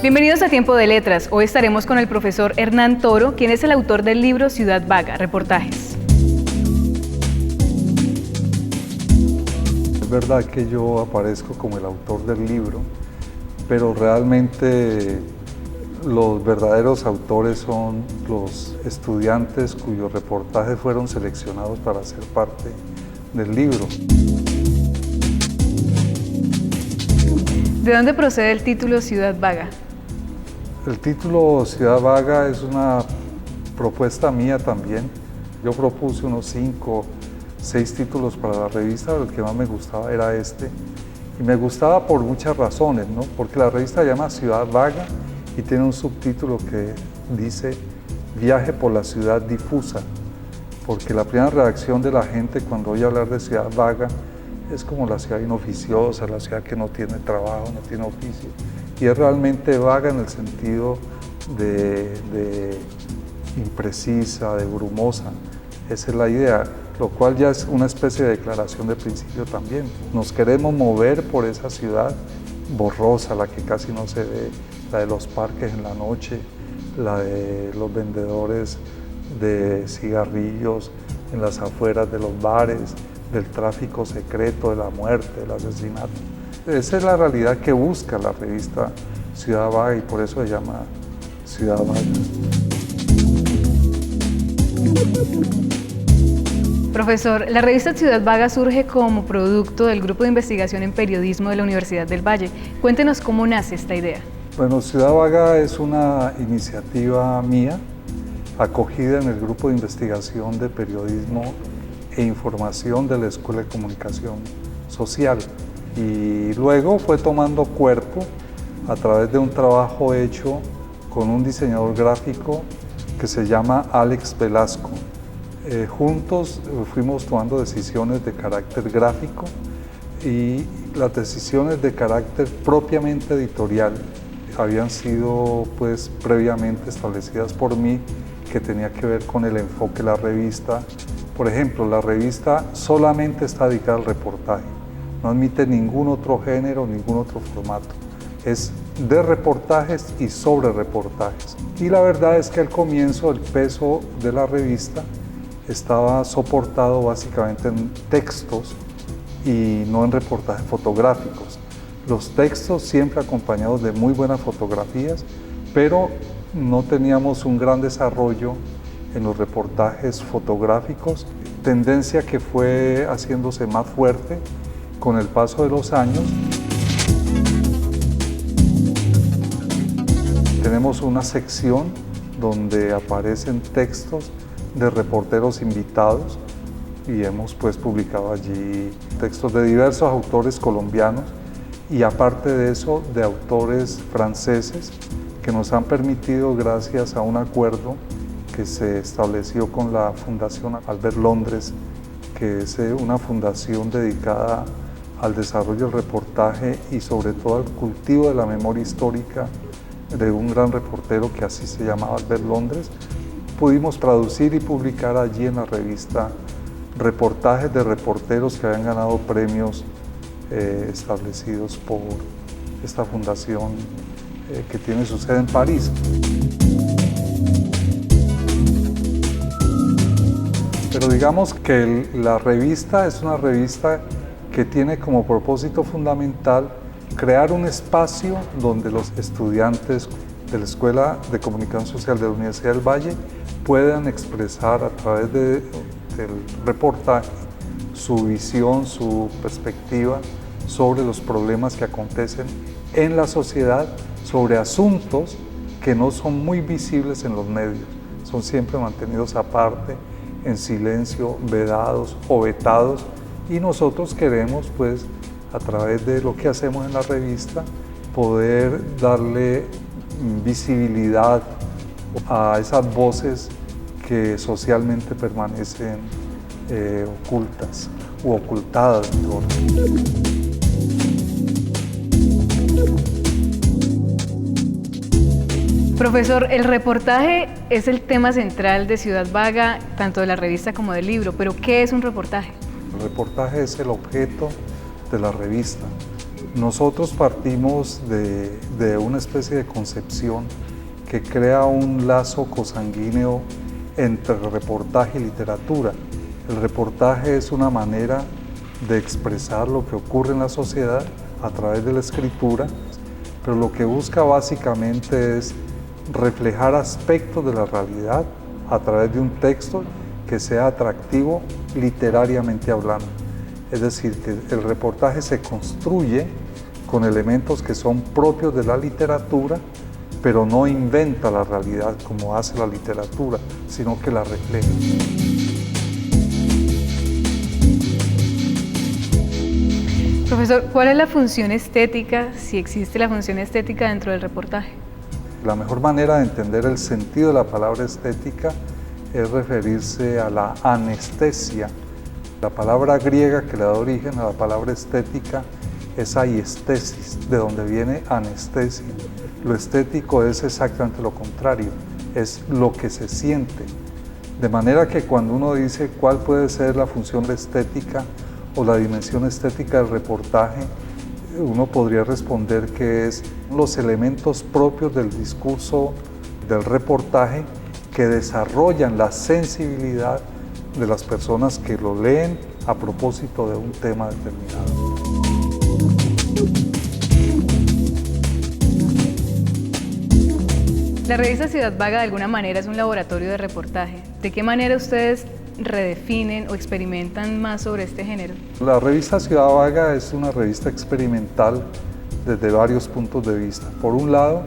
Bienvenidos a Tiempo de Letras. Hoy estaremos con el profesor Hernán Toro, quien es el autor del libro Ciudad Vaga, reportajes. Es verdad que yo aparezco como el autor del libro, pero realmente los verdaderos autores son los estudiantes cuyos reportajes fueron seleccionados para ser parte del libro. ¿De dónde procede el título Ciudad Vaga? El título Ciudad Vaga es una propuesta mía también. Yo propuse unos 5 o 6 títulos para la revista, pero el que más me gustaba era este. Y me gustaba por muchas razones, ¿no? Porque la revista se llama Ciudad Vaga y tiene un subtítulo que dice Viaje por la ciudad difusa. Porque la primera reacción de la gente cuando oye hablar de Ciudad Vaga es como la ciudad inoficiosa, la ciudad que no tiene trabajo, no tiene oficio. Y es realmente vaga en el sentido de imprecisa, de brumosa. Esa es la idea, lo cual ya es una especie de declaración de principio también. Nos queremos mover por esa ciudad borrosa, la que casi no se ve, la de los parques en la noche, la de los vendedores de cigarrillos en las afueras de los bares, del tráfico secreto, de la muerte, del asesinato. Esa es la realidad que busca la revista Ciudad Vaga y por eso se llama Ciudad Vaga. Profesor, la revista Ciudad Vaga surge como producto del Grupo de Investigación en Periodismo de la Universidad del Valle. Cuéntenos cómo nace esta idea. Bueno, Ciudad Vaga es una iniciativa mía, acogida en el Grupo de Investigación de Periodismo e Información de la Escuela de Comunicación Social. Y luego fue tomando cuerpo a través de un trabajo hecho con un diseñador gráfico que se llama Alex Velasco. Juntos fuimos tomando decisiones de carácter gráfico y las decisiones de carácter propiamente editorial habían sido pues previamente establecidas por mí, que tenía que ver con el enfoque de la revista. Por ejemplo, la revista solamente está dedicada al reportaje. No admite ningún otro género, ningún otro formato. Es de reportajes y sobre reportajes. Y la verdad es que al comienzo el peso de la revista estaba soportado básicamente en textos y no en reportajes fotográficos. Los textos siempre acompañados de muy buenas fotografías, pero no teníamos un gran desarrollo en los reportajes fotográficos, tendencia que fue haciéndose más fuerte con el paso de los años. Tenemos una sección donde aparecen textos de reporteros invitados y hemos pues publicado allí textos de diversos autores colombianos y aparte de eso de autores franceses que nos han permitido, gracias a un acuerdo que se estableció con la Fundación Albert Londres, que es una fundación dedicada al desarrollo del reportaje y sobre todo al cultivo de la memoria histórica de un gran reportero que así se llamaba Albert Londres. Pudimos traducir y publicar allí en la revista reportajes de reporteros que habían ganado premios establecidos por esta fundación que tiene su sede en París. Pero digamos que la revista es una revista que tiene como propósito fundamental crear un espacio donde los estudiantes de la Escuela de Comunicación Social de la Universidad del Valle puedan expresar a través del reportaje su visión, su perspectiva sobre los problemas que acontecen en la sociedad, sobre asuntos que no son muy visibles en los medios, son siempre mantenidos aparte, en silencio, vedados o vetados, y nosotros queremos pues a través de lo que hacemos en la revista poder darle visibilidad a esas voces que socialmente permanecen ocultas u ocultadas mejor. Profesor, el reportaje es el tema central de Ciudad Vaga, tanto de la revista como del libro, pero ¿qué es un reportaje? El reportaje es el objeto de la revista. Nosotros partimos de una especie de concepción que crea un lazo cosanguíneo entre reportaje y literatura. El reportaje es una manera de expresar lo que ocurre en la sociedad a través de la escritura, pero lo que busca básicamente es reflejar aspectos de la realidad a través de un texto que sea atractivo literariamente hablando. Es decir, que el reportaje se construye con elementos que son propios de la literatura, pero no inventa la realidad como hace la literatura, sino que la refleja. Profesor, ¿cuál es la función estética, si existe la función estética dentro del reportaje? La mejor manera de entender el sentido de la palabra estética es referirse a la anestesia. La palabra griega que le da origen a la palabra estética es aiestesis, de donde viene anestesia. Lo estético es exactamente lo contrario, es lo que se siente. De manera que cuando uno dice cuál puede ser la función estética o la dimensión estética del reportaje, uno podría responder que es los elementos propios del discurso del reportaje que desarrollan la sensibilidad de las personas que lo leen a propósito de un tema determinado. La revista Ciudad Vaga de alguna manera es un laboratorio de reportaje. ¿De qué manera ustedes redefinen o experimentan más sobre este género? La revista Ciudad Vaga es una revista experimental desde varios puntos de vista. Por un lado,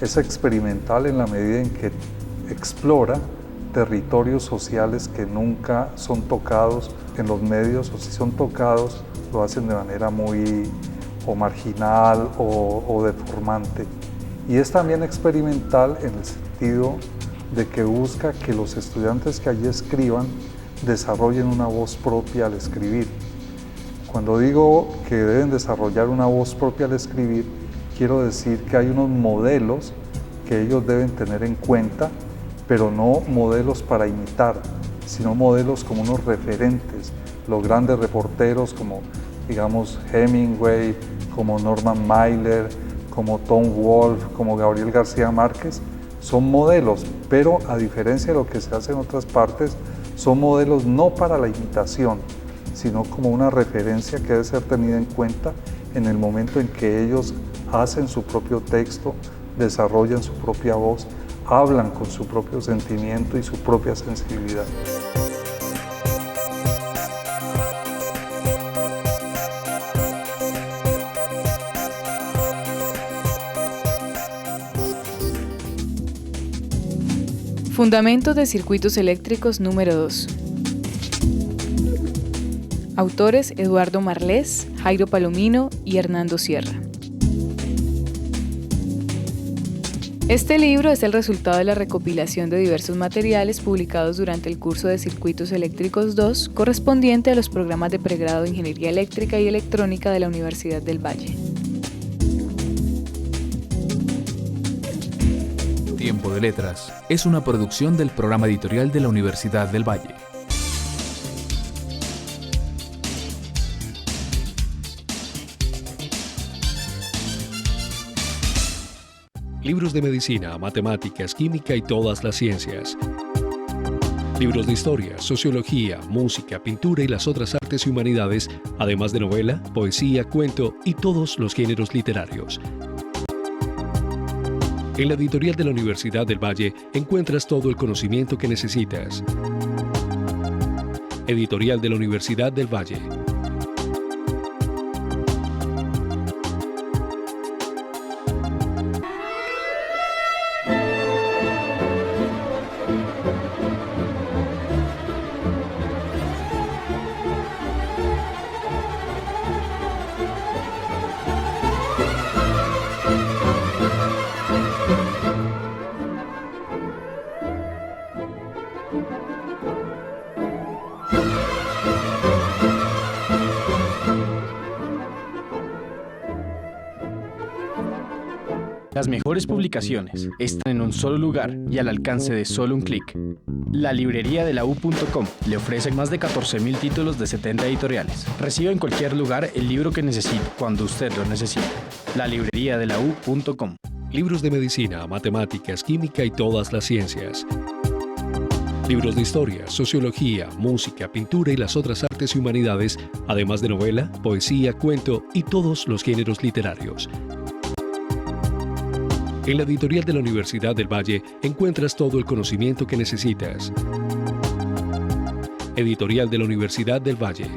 es experimental en la medida en que explora territorios sociales que nunca son tocados en los medios, o si son tocados, lo hacen de manera muy o marginal o deformante. Y es también experimental en el sentido de que busca que los estudiantes que allí escriban desarrollen una voz propia al escribir. Cuando digo que deben desarrollar una voz propia al escribir, quiero decir que hay unos modelos que ellos deben tener en cuenta, pero no modelos para imitar, sino modelos como unos referentes, los grandes reporteros como, digamos, Hemingway, como Norman Mailer, como Tom Wolfe, como Gabriel García Márquez, son modelos, pero a diferencia de lo que se hace en otras partes, son modelos no para la imitación, sino como una referencia que debe ser tenida en cuenta en el momento en que ellos hacen su propio texto, desarrollan su propia voz, hablan con su propio sentimiento y su propia sensibilidad. Fundamentos de circuitos eléctricos número 2. Autores: Eduardo Marlés, Jairo Palomino y Hernando Sierra. Este libro es el resultado de la recopilación de diversos materiales publicados durante el curso de Circuitos Eléctricos 2, correspondiente a los programas de pregrado de Ingeniería Eléctrica y Electrónica de la Universidad del Valle. Tiempo de Letras es una producción del programa editorial de la Universidad del Valle. Libros de medicina, matemáticas, química y todas las ciencias. Libros de historia, sociología, música, pintura y las otras artes y humanidades, además de novela, poesía, cuento y todos los géneros literarios. En la editorial de la Universidad del Valle encuentras todo el conocimiento que necesitas. Editorial de la Universidad del Valle. Las mejores publicaciones están en un solo lugar y al alcance de solo un clic. La librería de la U.com le ofrece más de 14.000 títulos de 70 editoriales. Reciba en cualquier lugar el libro que necesite, cuando usted lo necesite. La librería de la U.com. Libros de medicina, matemáticas, química y todas las ciencias. Libros de historia, sociología, música, pintura y las otras artes y humanidades, además de novela, poesía, cuento y todos los géneros literarios. En la editorial de la Universidad del Valle encuentras todo el conocimiento que necesitas. Editorial de la Universidad del Valle.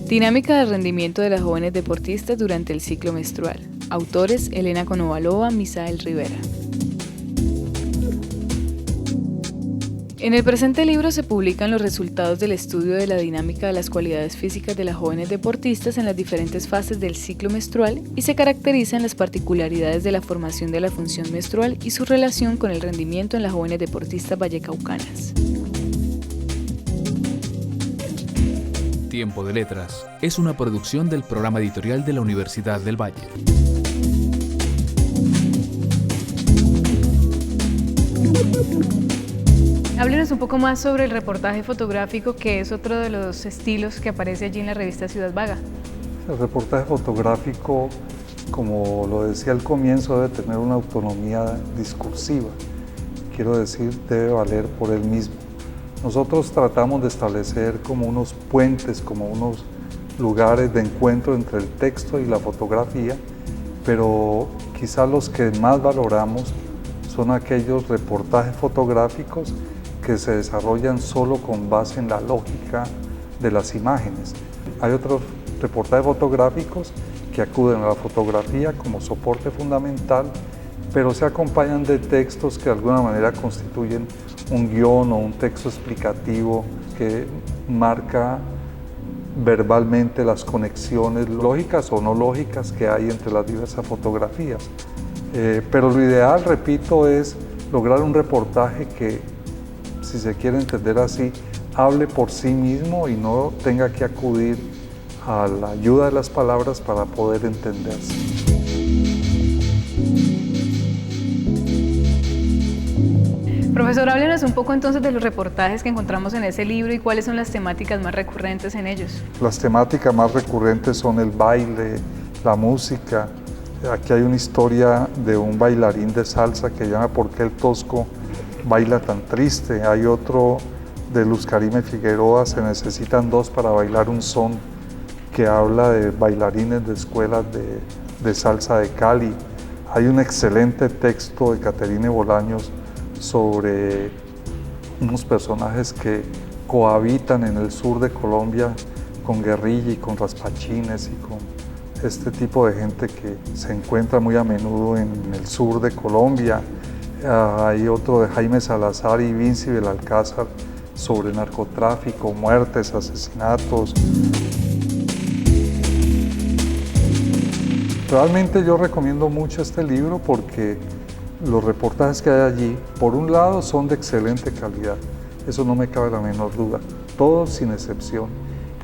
Dinámica de rendimiento de las jóvenes deportistas durante el ciclo menstrual. Autores: Elena Konovalova, Misael Rivera. En el presente libro se publican los resultados del estudio de la dinámica de las cualidades físicas de las jóvenes deportistas en las diferentes fases del ciclo menstrual y se caracterizan las particularidades de la formación de la función menstrual y su relación con el rendimiento en las jóvenes deportistas vallecaucanas. Tiempo de Letras es una producción del programa editorial de la Universidad del Valle. Háblenos un poco más sobre el reportaje fotográfico, que es otro de los estilos que aparece allí en la revista Ciudad Vaga. El reportaje fotográfico, como lo decía al comienzo, debe tener una autonomía discursiva. Quiero decir, debe valer por él mismo. Nosotros tratamos de establecer como unos puentes, como unos lugares de encuentro entre el texto y la fotografía, pero quizás los que más valoramos son aquellos reportajes fotográficos que se desarrollan solo con base en la lógica de las imágenes. Hay otros reportajes fotográficos que acuden a la fotografía como soporte fundamental, pero se acompañan de textos que de alguna manera constituyen un guión o un texto explicativo que marca verbalmente las conexiones lógicas o no lógicas que hay entre las diversas fotografías. Pero lo ideal, repito, es lograr un reportaje que, si se quiere entender así, hable por sí mismo y no tenga que acudir a la ayuda de las palabras para poder entenderse. Profesor, háblenos un poco entonces de los reportajes que encontramos en ese libro y cuáles son las temáticas más recurrentes en ellos. Las temáticas más recurrentes son el baile, la música. Aquí hay una historia de un bailarín de salsa que llama ¿Por qué el Tosco baila tan triste? Hay otro de Luz Karime Figueroa, Se necesitan dos para bailar un son, que habla de bailarines de escuelas de salsa de Cali. Hay un excelente texto de Caterine Bolaños sobre unos personajes que cohabitan en el sur de Colombia con guerrilla y con raspachines y con este tipo de gente que se encuentra muy a menudo en el sur de Colombia. Hay otro de Jaime Salazar y Vinci Belalcázar sobre narcotráfico, muertes, asesinatos. Realmente yo recomiendo mucho este libro porque los reportajes que hay allí, por un lado, son de excelente calidad, eso no me cabe la menor duda, todos sin excepción.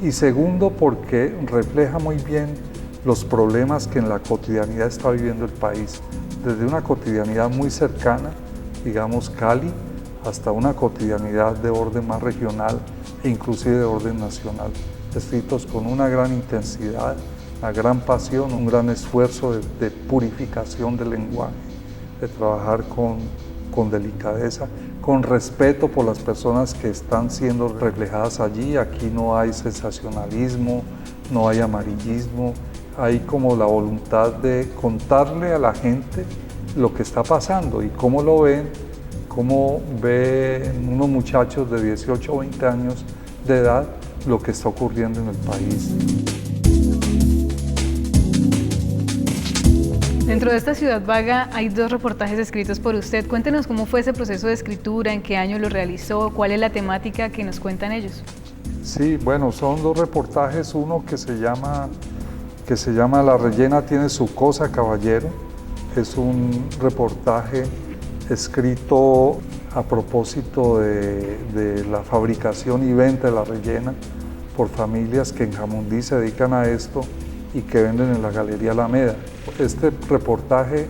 Y segundo, porque refleja muy bien los problemas que en la cotidianidad está viviendo el país, desde una cotidianidad muy cercana, digamos Cali, hasta una cotidianidad de orden más regional e inclusive de orden nacional, escritos con una gran intensidad, una gran pasión, un gran esfuerzo de purificación del lenguaje, de trabajar con delicadeza, con respeto por las personas que están siendo reflejadas allí. Aquí no hay sensacionalismo, no hay amarillismo, hay como la voluntad de contarle a la gente lo que está pasando y cómo lo ven, cómo ven unos muchachos de 18 o 20 años de edad lo que está ocurriendo en el país. Dentro de esta ciudad vaga hay 2 reportajes escritos por usted. Cuéntenos cómo fue ese proceso de escritura, en qué año lo realizó, cuál es la temática que nos cuentan ellos. Sí, bueno, son 2 reportajes, uno que se llama La rellena tiene su cosa, caballero. Es un reportaje escrito a propósito de la fabricación y venta de la rellena por familias que en Jamundí se dedican a esto y que venden en la Galería Alameda. Este reportaje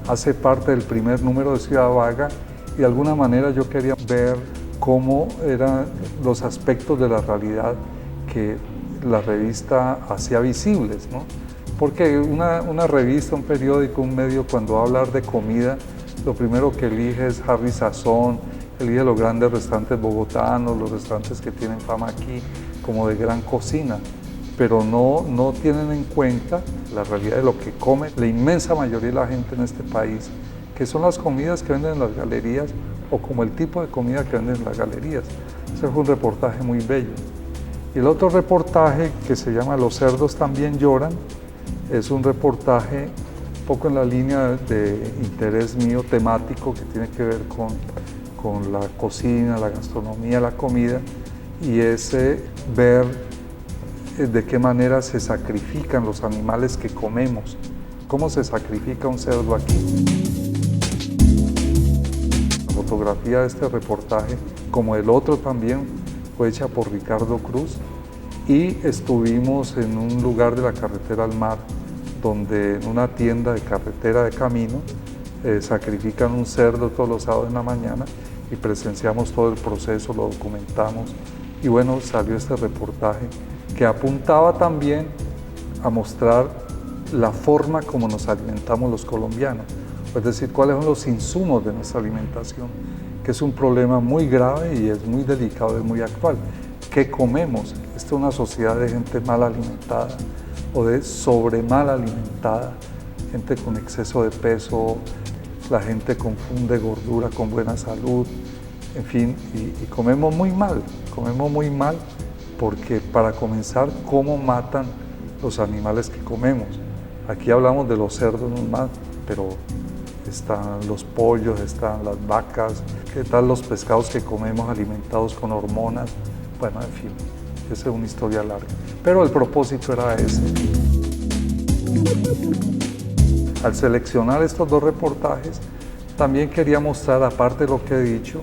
hace parte del primer número de Ciudad Vaga y de alguna manera yo quería ver cómo eran los aspectos de la realidad que la revista hacía visibles, ¿no? Porque una revista, un periódico, un medio, cuando va a hablar de comida, lo primero que elige es Harry Sazón, elige los grandes restaurantes bogotanos, los restaurantes que tienen fama aquí como de gran cocina, pero no tienen en cuenta la realidad de lo que come la inmensa mayoría de la gente en este país, que son las comidas que venden en las galerías o como el tipo de comida que venden en las galerías. Ese fue un reportaje muy bello. Y el otro reportaje, que se llama Los cerdos también lloran, es un reportaje un poco en la línea de interés mío temático que tiene que ver con la cocina, la gastronomía, la comida, y es ver de qué manera se sacrifican los animales que comemos, cómo se sacrifica un cerdo aquí. La fotografía de este reportaje, como el otro también, fue hecha por Ricardo Cruz y estuvimos en un lugar de la carretera al mar, donde en una tienda de carretera de camino sacrifican un cerdo todos los sábados en la mañana y presenciamos todo el proceso, lo documentamos y bueno, salió este reportaje que apuntaba también a mostrar la forma como nos alimentamos los colombianos, es decir, cuáles son los insumos de nuestra alimentación, que es un problema muy grave y es muy delicado, es muy actual. ¿Qué comemos? Esta es una sociedad de gente mal alimentada o de sobre mal alimentada, gente con exceso de peso, la gente confunde gordura con buena salud, en fin, y comemos muy mal porque para comenzar, ¿cómo matan los animales que comemos? Aquí hablamos de los cerdos nomás, pero están los pollos, están las vacas, ¿qué tal los pescados que comemos alimentados con hormonas? Bueno, en fin, esa es una historia larga, pero el propósito era ese. Al seleccionar estos 2 reportajes, también quería mostrar, aparte de lo que he dicho,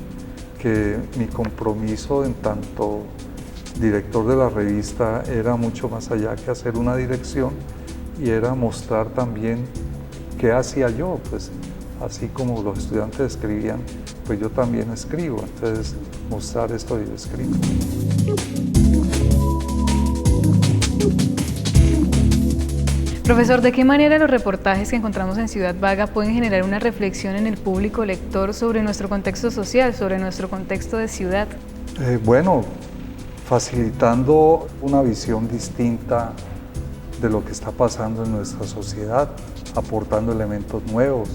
que mi compromiso en tanto director de la revista era mucho más allá que hacer una dirección y era mostrar también qué hacía yo, pues así como los estudiantes escribían, pues yo también escribo, entonces mostrar esto yo escribo. Profesor, ¿de qué manera los reportajes que encontramos en Ciudad Vaga pueden generar una reflexión en el público lector sobre nuestro contexto social, sobre nuestro contexto de ciudad? Bueno, facilitando una visión distinta de lo que está pasando en nuestra sociedad, aportando elementos nuevos,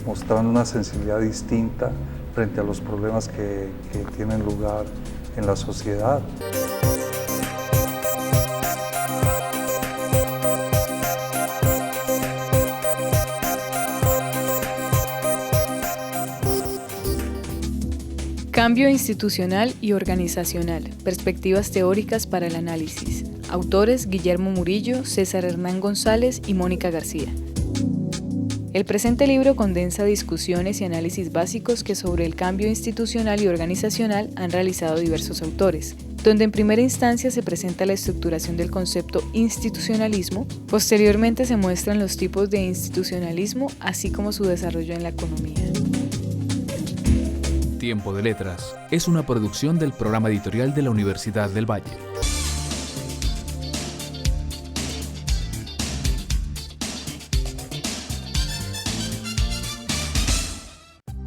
mostrando una sensibilidad distinta frente a los problemas que tienen lugar en la sociedad. Cambio institucional y organizacional, perspectivas teóricas para el análisis. Autores Guillermo Murillo, César Hernán González y Mónica García. El presente libro condensa discusiones y análisis básicos que sobre el cambio institucional y organizacional han realizado diversos autores, donde en primera instancia se presenta la estructuración del concepto institucionalismo, posteriormente se muestran los tipos de institucionalismo, así como su desarrollo en la economía. Tiempo de Letras es una producción del programa editorial de la Universidad del Valle.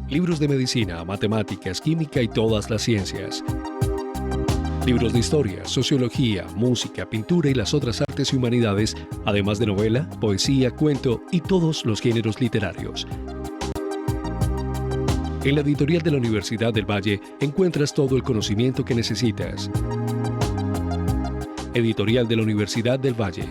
Libros de medicina, matemáticas, química y todas las ciencias. Libros de historia, sociología, música, pintura y las otras artes y humanidades, además de novela, poesía, cuento y todos los géneros literarios. En la editorial de la Universidad del Valle encuentras todo el conocimiento que necesitas. Editorial de la Universidad del Valle.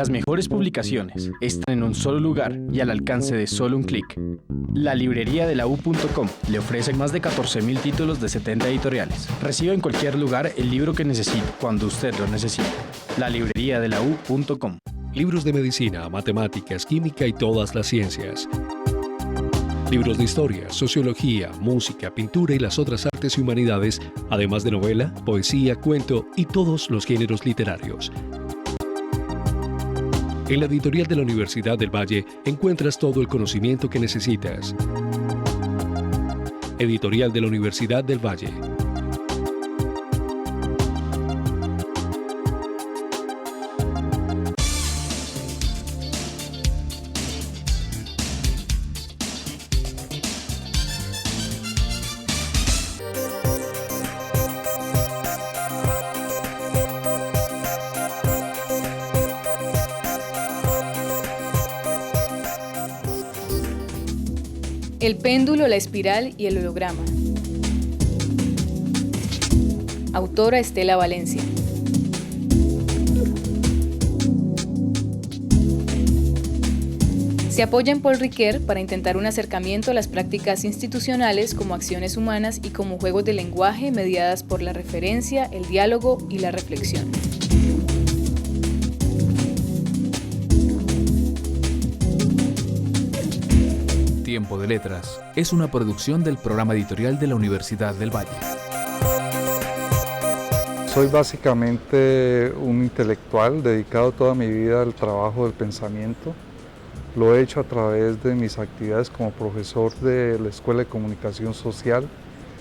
Las mejores publicaciones están en un solo lugar y al alcance de solo un clic. La librería de la U.com le ofrece más de 14.000 títulos de 70 editoriales. Reciba en cualquier lugar el libro que necesite, cuando usted lo necesite. La librería de la U.com. Libros de medicina, matemáticas, química y todas las ciencias. Libros de historia, sociología, música, pintura y las otras artes y humanidades, además de novela, poesía, cuento y todos los géneros literarios. En la editorial de la Universidad del Valle encuentras todo el conocimiento que necesitas. Editorial de la Universidad del Valle. El péndulo, la espiral y el holograma. Autora Estela Valencia. Se apoya en Paul Ricoeur para intentar un acercamiento a las prácticas institucionales como acciones humanas y como juegos de lenguaje mediadas por la referencia, el diálogo y la reflexión. Tiempo de Letras es una producción del programa editorial de la Universidad del Valle. Soy básicamente un intelectual dedicado toda mi vida al trabajo del pensamiento. Lo he hecho a través de mis actividades como profesor de la Escuela de Comunicación Social,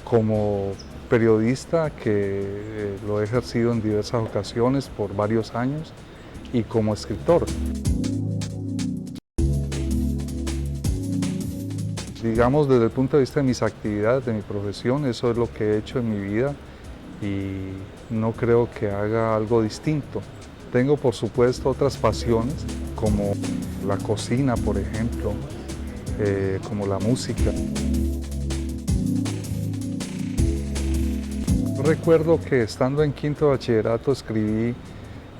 como periodista que lo he ejercido en diversas ocasiones por varios años y como escritor. Digamos, desde el punto de vista de mis actividades, de mi profesión, eso es lo que he hecho en mi vida y no creo que haga algo distinto. Tengo, por supuesto, otras pasiones, como la cocina, por ejemplo, como la música. Recuerdo que estando en quinto de bachillerato escribí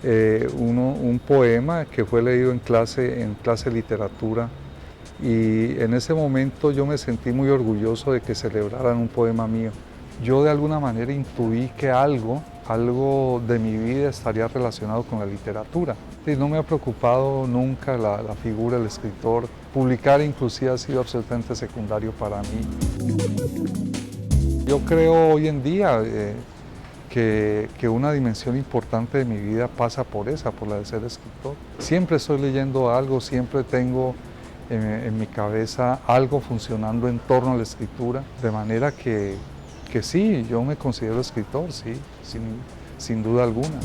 un poema que fue leído en clase de literatura. Y en ese momento yo me sentí muy orgulloso de que celebraran un poema mío. Yo de alguna manera intuí que algo de mi vida estaría relacionado con la literatura. Y no me ha preocupado nunca la figura del escritor. Publicar inclusive ha sido absolutamente secundario para mí. Yo creo hoy en día que una dimensión importante de mi vida pasa por la de ser escritor. Siempre estoy leyendo algo, siempre tengo en mi cabeza algo funcionando en torno a la escritura, de manera que sí, yo me considero escritor, sí, sin duda alguna.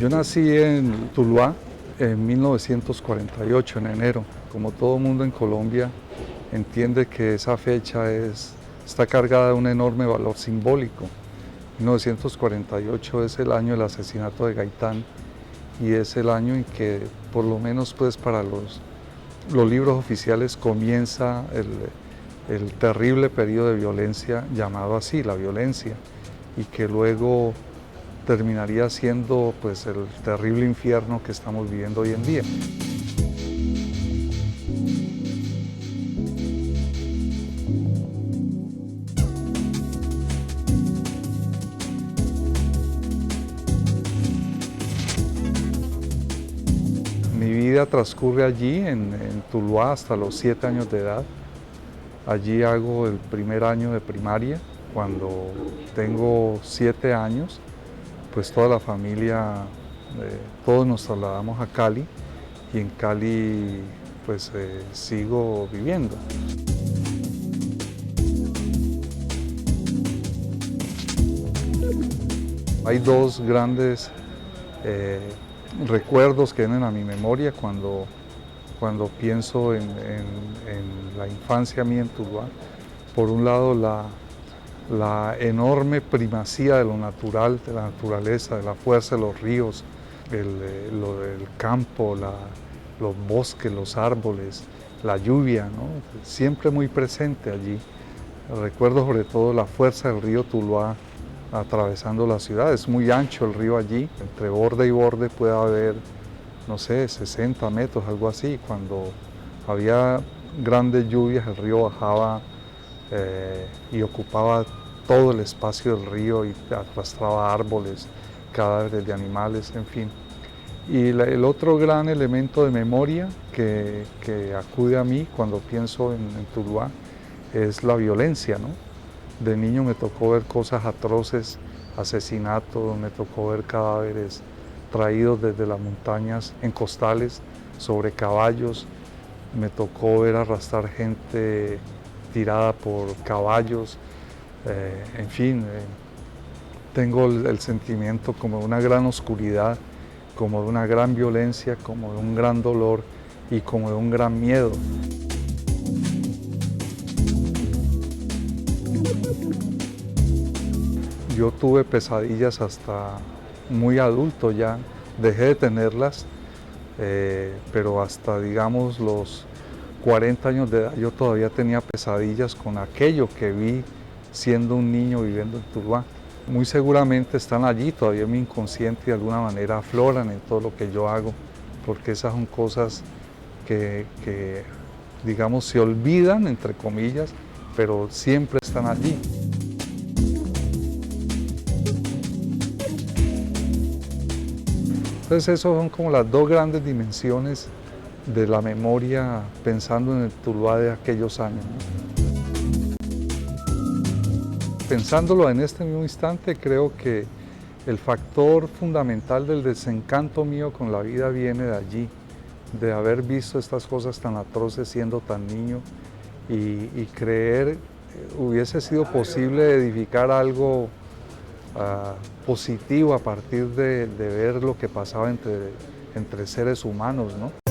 Yo nací en Tuluá en 1948, en enero. Como todo mundo en Colombia entiende que esa fecha está cargada de un enorme valor simbólico. 1948 es el año del asesinato de Gaitán y es el año en que, por lo menos pues para los libros oficiales, comienza el terrible periodo de violencia llamado así, la violencia, y que luego terminaría siendo pues el terrible infierno que estamos viviendo hoy en día. Mi vida transcurre allí, en Tuluá, hasta los 7 años de edad. Allí hago el primer año de primaria. Cuando tengo 7 años, pues toda la familia, todos nos trasladamos a Cali y en Cali pues sigo viviendo. Hay dos grandes recuerdos que vienen a mi memoria cuando pienso en la infancia mía en Tuluá. Por un lado, la enorme primacía de lo natural, de la naturaleza, de la fuerza de los ríos, lo del campo, los bosques, los árboles, la lluvia, ¿no? Siempre muy presente allí. Recuerdo sobre todo la fuerza del río Tuluá atravesando la ciudad. Es muy ancho el río allí, entre borde y borde puede haber, no sé, 60 metros, algo así. Cuando había grandes lluvias el río bajaba y ocupaba todo el espacio del río y arrastraba árboles, cadáveres de animales, en fin. Y el otro gran elemento de memoria que acude a mí cuando pienso en Tuluá es la violencia, ¿no? De niño me tocó ver cosas atroces, asesinatos, me tocó ver cadáveres traídos desde las montañas en costales sobre caballos, me tocó ver arrastrar gente tirada por caballos, en fin, tengo el sentimiento como de una gran oscuridad, como de una gran violencia, como de un gran dolor y como de un gran miedo. Yo tuve pesadillas hasta muy adulto ya, dejé de tenerlas, pero hasta digamos los 40 años de edad yo todavía tenía pesadillas con aquello que vi siendo un niño viviendo en Tuluá. Muy seguramente están allí, todavía en mi inconsciente y de alguna manera afloran en todo lo que yo hago, porque esas son cosas que digamos se olvidan, entre comillas, pero siempre están allí. Entonces esas son como las dos grandes dimensiones de la memoria pensando en el Tuluá de aquellos años, ¿no? Pensándolo en este mismo instante, creo que el factor fundamental del desencanto mío con la vida viene de allí, de haber visto estas cosas tan atroces siendo tan niño y creer hubiese sido posible edificar algo positivo a partir de ver lo que pasaba entre seres humanos, ¿no?